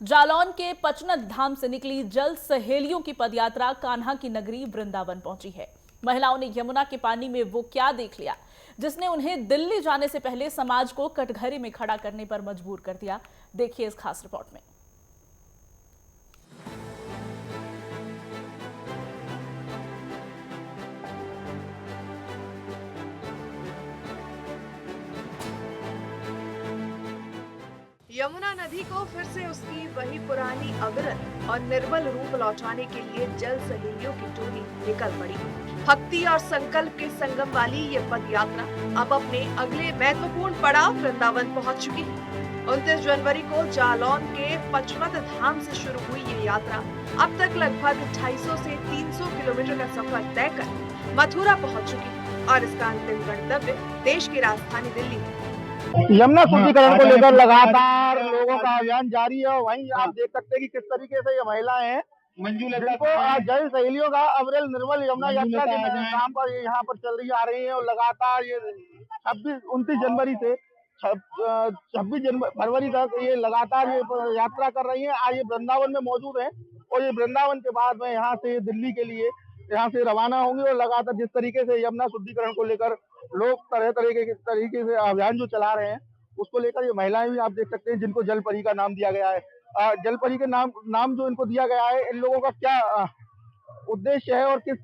जालौन के पचनत धाम से निकली जल सहेलियों की पदयात्रा कान्हा की नगरी वृंदावन पहुंची है। महिलाओं ने यमुना के पानी में वो क्या देख लिया जिसने उन्हें दिल्ली जाने से पहले समाज को कटघरे में खड़ा करने पर मजबूर कर दिया। देखिए इस खास रिपोर्ट में। यमुना नदी को फिर से उसकी वही पुरानी अविरल और निर्मल रूप लौटाने के लिए जल सहेलियों की टोली निकल पड़ी। भक्ति और संकल्प के संगम वाली ये पद यात्रा अब अपने अगले महत्वपूर्ण पड़ाव वृंदावन पहुंच चुकी है। 29 जनवरी को जालौन के पचमत धाम से शुरू हुई ये यात्रा अब तक लगभग 250 से 300 किलोमीटर का सफर तय कर मथुरा पहुंच चुकी है और इसका अंतिम गंतव्य देश की राजधानी दिल्ली है। यमुना शुद्धिकरण को लेकर लगातार लोगों का अभियान जारी है और वहीं आप देख सकते हैं कि किस तरीके से ये महिलाएं हैं जिनको जल सहेलियों का अविरल निर्मल यमुना यात्रा के नाम पर यहाँ पर चल रही आ रही है और लगातार ये 29 जनवरी से 26 फरवरी तक ये लगातार ये यात्रा कर रही है। आज ये वृंदावन में मौजूद है और ये वृंदावन के बाद में यहाँ से दिल्ली के लिए यहाँ से रवाना होंगे और लगातार जिस तरीके से यमुना शुद्धिकरण को लेकर लोग तरह तरीके से अभियान जो चला रहे हैं उसको लेकर ये महिलाएं भी आप देख सकते हैं जिनको जल परी का नाम दिया गया है। जल परी के नाम जो इनको दिया गया है, इन लोगों का क्या उद्देश्य है और किस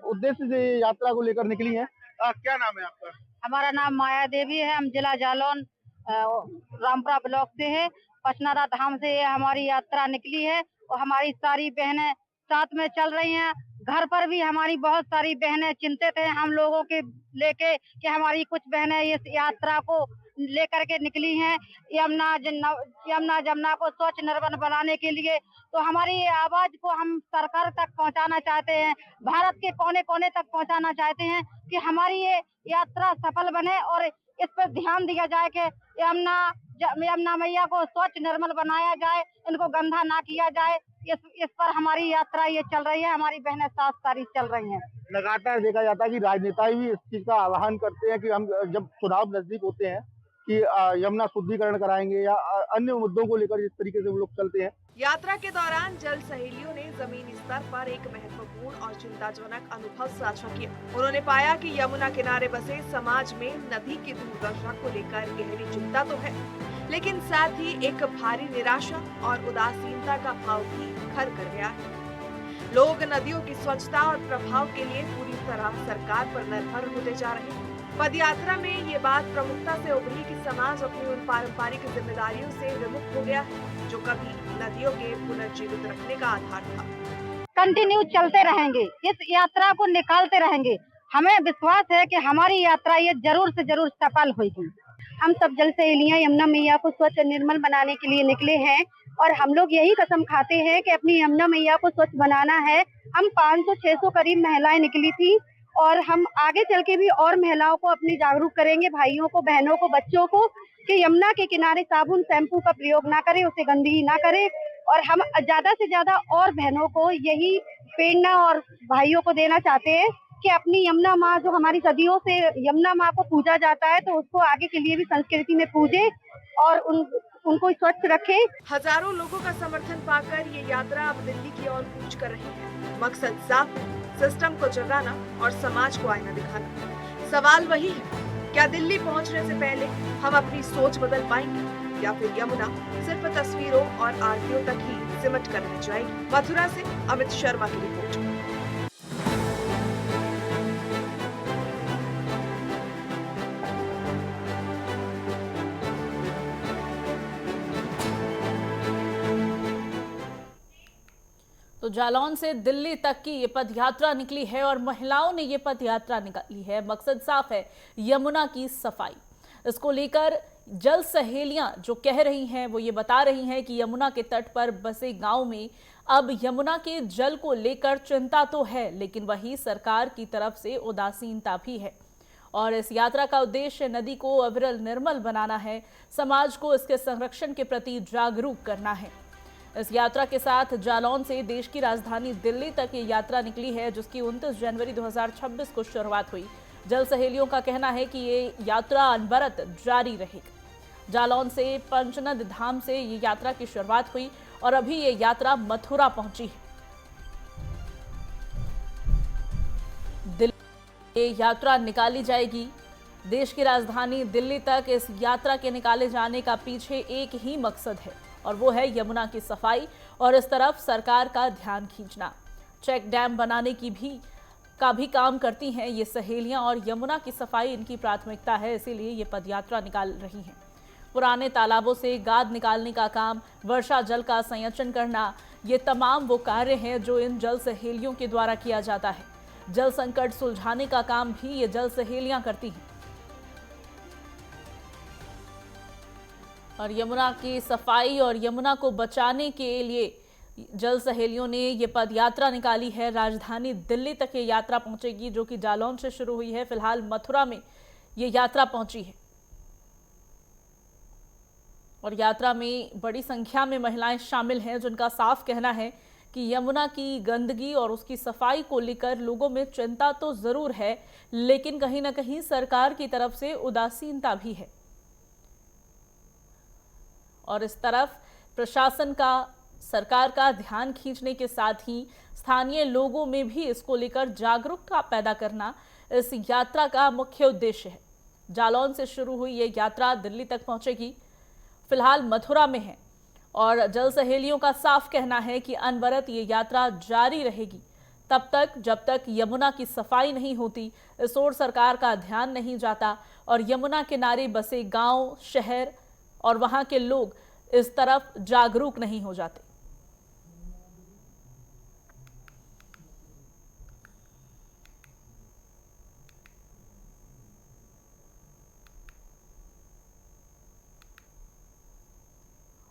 उद्देश्य से ये यात्रा को लेकर निकली है? क्या नाम है आपका? हमारा नाम माया देवी है। हम जिला जालौन रामपुरा ब्लॉक से है। पचनारा धाम से हमारी यात्रा निकली है और हमारी सारी बहनें साथ में चल रही हैं। घर पर भी हमारी बहुत सारी बहनें चिंतित हैं हम लोगों के लेके कि हमारी कुछ बहनें इस यात्रा को लेकर के निकली हैं यमुना जमुना को स्वच्छ निर्मल बनाने के लिए। तो हमारी आवाज को हम सरकार तक पहुंचाना चाहते हैं, भारत के कोने कोने तक पहुंचाना चाहते हैं कि हमारी ये यात्रा सफल बने और इस पर ध्यान दिया जाए कि यमुना मैया को स्वच्छ निर्मल बनाया जाए, इनको गंदा ना किया जाए। इस पर हमारी यात्रा ये चल रही है। हमारी बहनें साथ सारी चल रही हैं। लगातार देखा जाता है कि राजनेता भी इस चीज का आह्वान करते हैं कि हम जब चुनाव नजदीक होते हैं कि यमुना शुद्धिकरण कराएंगे या अन्य मुद्दों को लेकर इस तरीके से वो लोग चलते हैं। यात्रा के दौरान जल सहेलियों ने जमीनी स्तर पर एक महत्वपूर्ण और चिंताजनक अनुभव साझा किया। उन्होंने पाया कि यमुना किनारे बसे समाज में नदी की दुर्दशा को लेकर गहरी चिंता तो है, लेकिन साथ ही एक भारी निराशा और उदासीनता का भाव भी घर कर गया है। लोग नदियों की स्वच्छता और प्रभाव के लिए पूरी तरह सरकार पर निर्भर होते जा रहे हैं। पदयात्रा में ये बात प्रमुखता से उभरी कि समाज अपनी उन पारंपरिक जिम्मेदारियों से विमुख हो गया है जो कभी नदियों के पुनर्जीवित रखने का आधार था। कंटिन्यू चलते रहेंगे, इस यात्रा को निकालते रहेंगे। हमें विश्वास है कि हमारी यात्रा ये जरूर से जरूर सफल होगी। हम सब जल सहेलियां यमुना मैया को स्वच्छ निर्मल बनाने के लिए निकले हैं और हम लोग यही कसम खाते हैं कि अपनी यमुना मैया को स्वच्छ बनाना है। हम 500-600 करीब महिलाएं निकली थी और हम आगे चल के भी और महिलाओं को अपनी जागरूक करेंगे, भाइयों को, बहनों को, बच्चों को, कि यमुना के किनारे साबुन शैम्पू का प्रयोग ना करें, उसे गंदगी ना करें। और हम ज्यादा से ज्यादा और बहनों को यही प्रेरणा और भाइयों को देना चाहते हैं कि अपनी यमुना माँ जो हमारी सदियों से यमुना माँ को पूजा जाता है, तो उसको आगे के लिए भी संस्कृति में पूजे और उनको स्वच्छ रखे। हजारों लोगों का समर्थन पाकर ये यात्रा अब दिल्ली की ओर कूच कर रही है। मकसद साफ है, सिस्टम को जगाना और समाज को आईना दिखाना। सवाल वही है, क्या दिल्ली पहुंचने से पहले हम अपनी सोच बदल पाएंगे या फिर यमुना सिर्फ तस्वीरों और आरतियों तक ही सिमट कर रह जाएगी? मथुरा से अमित शर्मा की रिपोर्ट। तो जालौन से दिल्ली तक की ये पदयात्रा निकली है और महिलाओं ने ये पदयात्रा निकाली है। मकसद साफ है, यमुना की सफाई। इसको लेकर जल सहेलियां जो कह रही हैं वो ये बता रही हैं कि यमुना के तट पर बसे गांव में अब यमुना के जल को लेकर चिंता तो है, लेकिन वही सरकार की तरफ से उदासीनता भी है। और इस यात्रा का उद्देश्य नदी को अविरल निर्मल बनाना है, समाज को इसके संरक्षण के प्रति जागरूक करना है। इस यात्रा के साथ जालौन से देश की राजधानी दिल्ली तक ये यात्रा निकली है, जिसकी 29 जनवरी 2026 को शुरुआत हुई। जल सहेलियों का कहना है कि ये यात्रा अनवरत जारी रहेगी। जालौन से पंचनद धाम से ये यात्रा की शुरुआत हुई और अभी ये यात्रा मथुरा पहुंची है। दिल्ली ये यात्रा निकाली जाएगी। देश की राजधानी दिल्ली तक इस यात्रा के निकाले जाने का पीछे एक ही मकसद है और वो है यमुना की सफाई और इस तरफ सरकार का ध्यान खींचना। चेक डैम बनाने का भी काम करती हैं ये सहेलियां और यमुना की सफाई इनकी प्राथमिकता है, इसीलिए ये पदयात्रा निकाल रही हैं। पुराने तालाबों से गाद निकालने का काम, वर्षा जल का संचयन करना, ये तमाम वो कार्य हैं जो इन जल सहेलियों के द्वारा किया जाता है। जल संकट सुलझाने का काम भी ये जल सहेलियां करती हैं और यमुना की सफाई और यमुना को बचाने के लिए जल सहेलियों ने ये पदयात्रा निकाली है। राजधानी दिल्ली तक ये यात्रा पहुंचेगी, जो कि जालौन से शुरू हुई है। फिलहाल मथुरा में ये यात्रा पहुंची है और यात्रा में बड़ी संख्या में महिलाएं शामिल हैं, जिनका साफ कहना है कि यमुना की गंदगी और उसकी सफाई को लेकर लोगों में चिंता तो जरूर है, लेकिन कहीं ना कहीं सरकार की तरफ से उदासीनता भी है और इस तरफ प्रशासन का, सरकार का ध्यान खींचने के साथ ही स्थानीय लोगों में भी इसको लेकर जागरूकता पैदा करना इस यात्रा का मुख्य उद्देश्य है। जालौन से शुरू हुई ये यात्रा दिल्ली तक पहुंचेगी, फिलहाल मथुरा में है और जल सहेलियों का साफ कहना है कि अनवरत ये यात्रा जारी रहेगी तब तक जब तक यमुना की सफाई नहीं होती, इस ओर सरकार का ध्यान नहीं जाता और यमुना किनारे बसे गांव, शहर और वहां के लोग इस तरफ जागरूक नहीं हो जाते।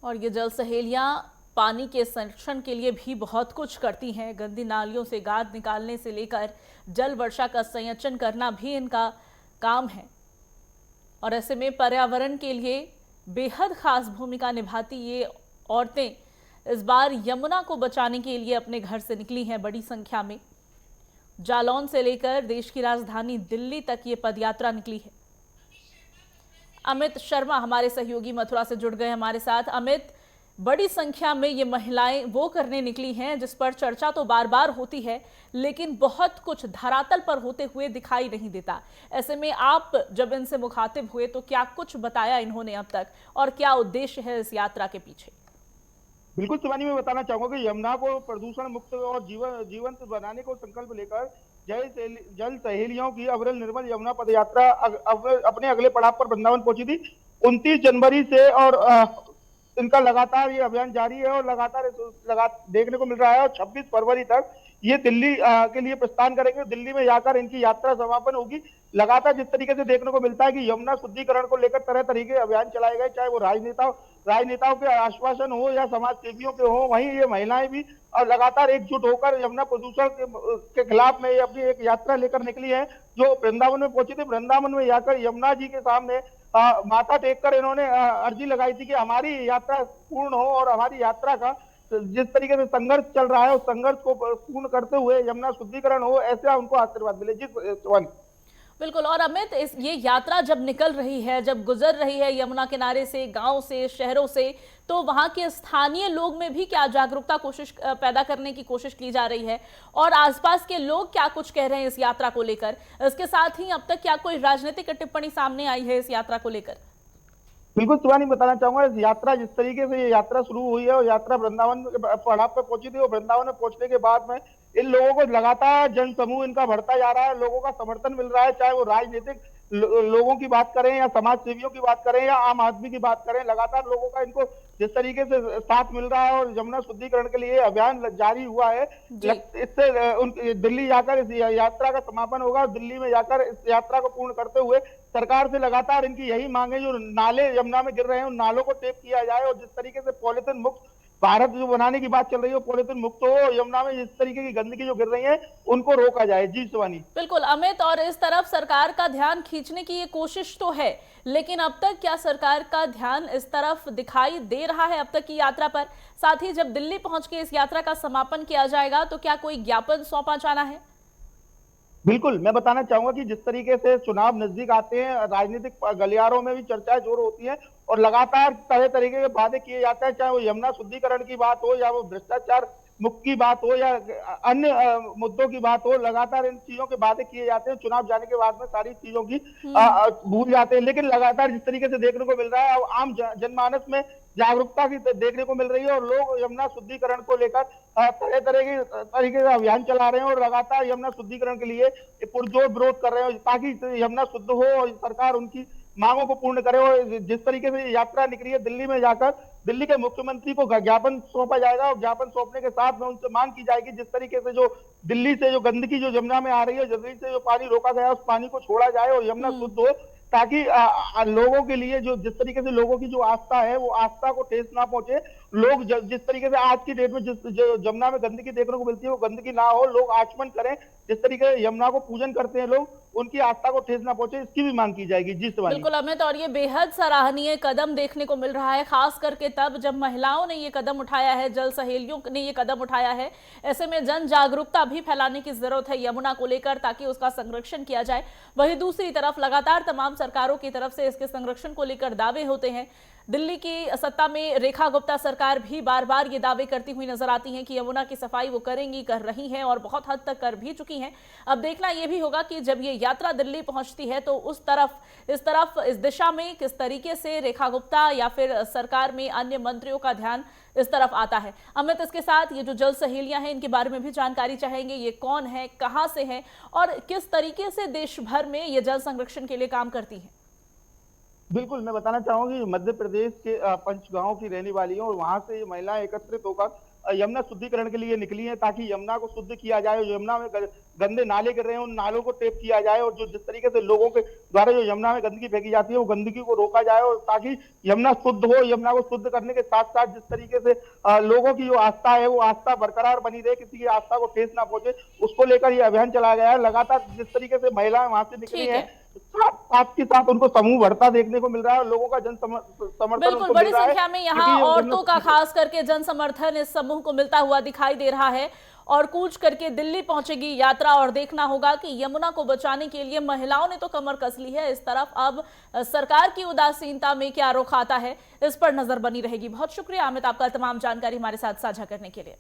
और ये जल सहेलियां पानी के संरक्षण के लिए भी बहुत कुछ करती हैं। गंदी नालियों से गाद निकालने से लेकर जल वर्षा का संचयन करना भी इनका काम है और ऐसे में पर्यावरण के लिए बेहद खास भूमिका निभाती ये औरतें इस बार यमुना को बचाने के लिए अपने घर से निकली हैं बड़ी संख्या में। जालौन से लेकर देश की राजधानी दिल्ली तक ये पदयात्रा निकली है। अमित शर्मा हमारे सहयोगी मथुरा से जुड़ गए हमारे साथ। अमित, बड़ी संख्या में ये महिलाएं वो करने निकली हैं जिस पर चर्चा तो बार बार होती है, लेकिन बहुत कुछ धरातल पर होते हुए दिखाई नहीं देता। ऐसे में आप जब इनसे मुखातिब हुए तो क्या कुछ बताया इन्होंने अब तक और क्या उद्देश्य है इस यात्रा के पीछे? बिल्कुल शिवानी, मैं बताना चाहूंगा कि यमुना को प्रदूषण मुक्त और जीवंत बनाने को संकल्प लेकर जल सहेलियों की अविरल निर्मल यमुना पदयात्रा अपने अगले पड़ाव पर वृंदावन पहुंची थी 29 जनवरी से और इनका लगातार ये अभियान जारी है और लगातार देखने को मिल रहा है और 26 फरवरी तक ये दिल्ली के लिए प्रस्थान करेंगे। दिल्ली में जाकर इनकी यात्रा समापन होगी। लगातार जिस तरीके से देखने को मिलता है कि यमुना शुद्धिकरण को लेकर तरह तरह के अभियान चलाए गए, चाहे वो राजनेताओं के आश्वासन हो या समाज सेवियों के हो, वहीं ये महिलाएं भी और लगातार एकजुट होकर यमुना प्रदूषण के खिलाफ में अपनी एक यात्रा लेकर निकली है, जो वृंदावन में पहुंची थी। वृंदावन में जाकर यमुना जी के सामने माथा टेक कर इन्होंने अर्जी लगाई थी कि हमारी यात्रा पूर्ण हो और हमारी यात्रा का जिस तरीके से संघर्ष चल रहा है उस संघर्ष को पूर्ण करते हुए यमुना शुद्धिकरण हो, ऐसा उनको आशीर्वाद मिले। जी शिवानी। बिल्कुल। और अमित, ये यात्रा जब निकल रही है, जब गुजर रही है यमुना किनारे से, गांव से, शहरों से, तो वहां के स्थानीय लोग में भी क्या जागरूकता पैदा करने की कोशिश की जा रही है और आसपास के लोग क्या कुछ कह रहे हैं इस यात्रा को लेकर? इसके साथ ही अब तक क्या कोई राजनीतिक टिप्पणी सामने आई है इस यात्रा को लेकर? बिल्कुल शिवानी, बताना चाहूंगा इस यात्रा जिस तरीके से ये यात्रा शुरू हुई है और यात्रा वृंदावन पड़ाव पर पहुंची थी और वृंदावन में पहुंचने के बाद में इन लोगों को लगातार जन समूह इनका बढ़ता जा रहा है, लोगों का समर्थन मिल रहा है, चाहे वो राजनीतिक लोगों की बात करें या समाज सेवियों की बात करें या आम आदमी की बात करें, लगातार लोगों का इनको जिस तरीके से साथ मिल रहा है और यमुना शुद्धिकरण के लिए अभियान जारी हुआ है। इससे दिल्ली जाकर इस यात्रा का समापन होगा। दिल्ली में जाकर इस यात्रा को पूर्ण करते हुए सरकार से लगातार इनकी यही मांग है, जो नाले यमुना में गिर रहे हैं उन नालों को टेप किया जाए और जिस तरीके से पॉलिथीन मुक्त भारत जो बनाने की बात चल रही है, पॉलिथीन मुक्त हो, यमुना में इस तरीके की गंदगी जो गिर रही है उनको रोका जाए। जी शिवानी। बिल्कुल अमित, और इस तरफ सरकार का ध्यान खींचने की ये कोशिश तो है, लेकिन अब तक क्या सरकार का ध्यान इस तरफ दिखाई दे रहा है अब तक की यात्रा पर? साथ ही जब दिल्ली पहुंच के इस यात्रा का समापन किया जाएगा तो क्या कोई ज्ञापन सौंपा जाना है? बिल्कुल, मैं बताना चाहूंगा कि जिस तरीके से चुनाव नजदीक आते हैं, राजनीतिक गलियारों में भी चर्चाएं जोर होती हैं और लगातार तरह तरीके के वादे किए जाते हैं, चाहे वो यमुना शुद्धिकरण की बात हो या वो भ्रष्टाचार मुक्त की बात हो या अन्य मुद्दों की बात हो। लगातार इन चीजों के वादे किए जाते हैं, चुनाव जाने के बाद में सारी चीजों की भूल जाते हैं। लेकिन लगातार जिस तरीके से देखने को मिल रहा है, आम जनमानस में जागरूकता की देखने को मिल रही है और लोग यमुना शुद्धिकरण को लेकर तरह तरह की तरीके से अभियान चला रहे हैं और लगातार यमुना शुद्धिकरण के लिए पुरजोर विरोध कर रहे हैं ताकि यमुना शुद्ध हो और सरकार उनकी मांगों को पूर्ण करे। और जिस तरीके से यात्रा निकली है दिल्ली में जाकर, दिल्ली के मुख्यमंत्री को ज्ञापन सौंपा जाएगा और ज्ञापन सौंपने के साथ में उनसे मांग की जाएगी जिस तरीके से जो दिल्ली से जो गंदगी जो यमुना में आ रही है, दिल्ली से जो पानी रोका गया उस पानी को छोड़ा जाए और यमुना शुद्ध हो, ताकि लोगों के लिए जो जिस तरीके से लोगों की जो आस्था है वो आस्था को ठेस ना पहुंचे। लोग जिस तरीके से आज की डेट में जिस यमुना में गंदगी देखने को मिलती है वो गंदगी ना हो, लोग आचमन करें, जिस तरीके से यमुना को पूजन करते हैं लोग, उनकी आस्था को ठेस ना पहुंचे, इसकी भी मांग की जाएगी। जी शिवानी। बिल्कुल अमित, और ये बेहद सराहनीय कदम देखने को मिल रहा है, खास करके तब जब महिलाओं ने ये कदम उठाया है, जल सहेलियों ने ये कदम उठाया है। ऐसे में जन जागरूकता भी फैलाने की जरूरत है यमुना को लेकर ताकि उसका संरक्षण किया जाए। वहीं दूसरी तरफ लगातार तमाम सरकारों की तरफ से इसके संरक्षण को लेकर दावे होते हैं। दिल्ली की सत्ता में रेखा गुप्ता सरकार भी बार बार ये दावे करती हुई नजर आती हैं कि यमुना की सफाई वो करेंगी, कर रही हैं और बहुत हद तक कर भी चुकी हैं। अब देखना यह भी होगा कि जब ये यात्रा दिल्ली पहुंचती है तो इस दिशा में किस तरीके से रेखा गुप्ता या फिर सरकार में अन्य मंत्रियों का ध्यान इस तरफ आता है। अमित, इसके साथ ये जो जल सहेलियां हैं इनके बारे में भी जानकारी चाहेंगे, ये कौन है, कहां से हैं और किस तरीके से देश भर में ये जल संरक्षण के लिए काम करती हैं। बिल्कुल, मैं बताना चाहूंगी मध्य प्रदेश के पंचगांव की रहने वाली हैं और वहां से ये महिलाएं एकत्रित होकर यमुना शुद्धिकरण के लिए निकली हैं ताकि यमुना को शुद्ध किया जाए और यमुना में गंदे नाले गिर रहे हैं उन नालों को टेप किया जाए और जो जिस तरीके से लोगों के द्वारा जो यमुना में गंदगी फेंकी जाती है वो गंदगी को रोका जाए और ताकि यमुना शुद्ध हो। यमुना को शुद्ध करने के साथ साथ जिस तरीके से लोगों की जो आस्था है वो आस्था बरकरार बनी रहे, किसी की आस्था को ठेस ना पहुंचे, उसको लेकर ये अभियान चलाया गया है। लगातार जिस तरीके से महिलाएं वहां से निकली है साथ के साथ उनको समूह बढ़ता देखने को मिल रहा है और लोगों का जन समर्थन बिल्कुल बड़ी संख्या में यहाँ औरतों का खास करके जन समर्थन इस समूह को मिलता हुआ दिखाई दे रहा है और कूच करके दिल्ली पहुंचेगी यात्रा। और देखना होगा कि यमुना को बचाने के लिए महिलाओं ने तो कमर कस ली है, इस तरफ अब सरकार की उदासीनता में क्या रुख आता है, इस पर नजर बनी रहेगी। बहुत शुक्रिया अमित आपका तमाम जानकारी हमारे साथ साझा करने के लिए।